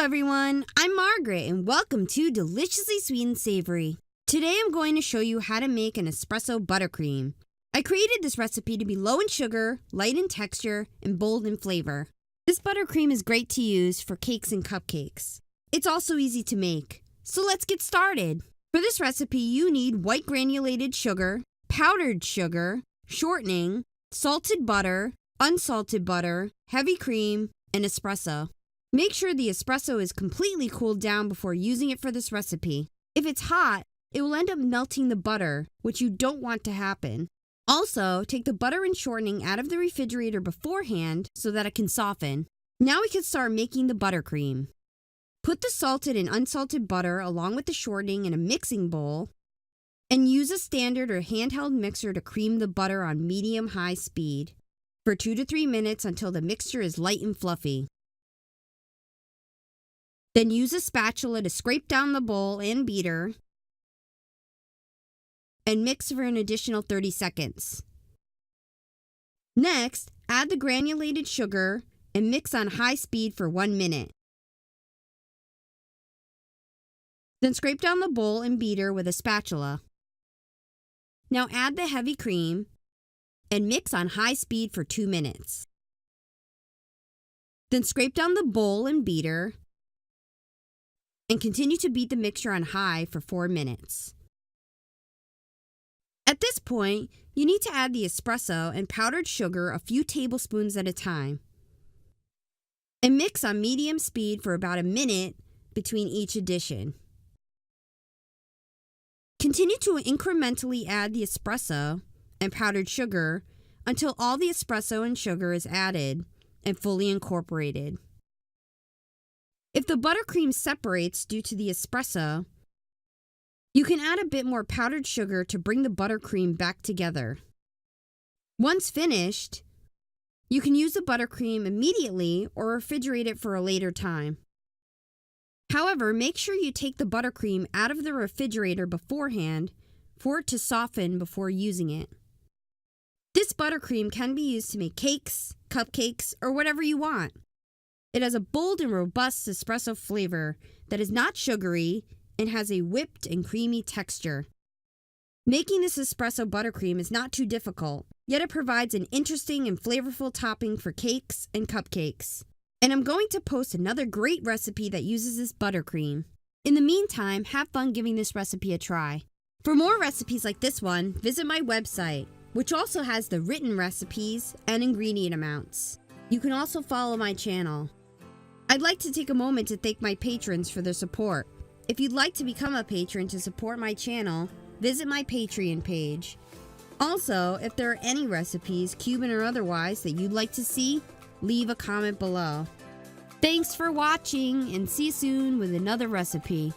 everyone, I'm Margaret and welcome to Deliciously Sweet and Savory. Today I'm going to show you how to make an espresso buttercream. I created this recipe to be low in sugar, light in texture, and bold in flavor. This buttercream is great to use for cakes and cupcakes. It's also easy to make. So let's get started. For this recipe, you need white granulated sugar, powdered sugar, shortening, salted butter, unsalted butter, heavy cream, and espresso. Make sure the espresso is completely cooled down before using it for this recipe. If it's hot, it will end up melting the butter, which you don't want to happen. Also, take the butter and shortening out of the refrigerator beforehand so that it can soften. Now we can start making the buttercream. Put the salted and unsalted butter along with the shortening in a mixing bowl and use a standard or handheld mixer to cream the butter on medium-high speed for 2 to 3 minutes until the mixture is light and fluffy. Then use a spatula to scrape down the bowl and beater and mix for an additional 30 seconds. Next, add the granulated sugar and mix on high speed for 1 minute. Then scrape down the bowl and beater with a spatula. Now add the heavy cream and mix on high speed for 2 minutes. Then scrape down the bowl and beater and continue to beat the mixture on high for 4 minutes. At this point, you need to add the espresso and powdered sugar a few tablespoons at a time. And mix on medium speed for about a minute between each addition. Continue to incrementally add the espresso and powdered sugar until all the espresso and sugar is added and fully incorporated. If the buttercream separates due to the espresso, you can add a bit more powdered sugar to bring the buttercream back together. Once finished, you can use the buttercream immediately or refrigerate it for a later time. However, make sure you take the buttercream out of the refrigerator beforehand for it to soften before using it. This buttercream can be used to make cakes, cupcakes, or whatever you want. It has a bold and robust espresso flavor that is not sugary and has a whipped and creamy texture. Making this espresso buttercream is not too difficult, yet it provides an interesting and flavorful topping for cakes and cupcakes. And I'm going to post another great recipe that uses this buttercream. In the meantime, have fun giving this recipe a try. For more recipes like this one, visit my website, which also has the written recipes and ingredient amounts. You can also follow my channel. I'd like to take a moment to thank my patrons for their support. If you'd like to become a patron to support my channel, visit my Patreon page. Also, if there are any recipes, Cuban or otherwise, that you'd like to see, leave a comment below. Thanks for watching and see you soon with another recipe.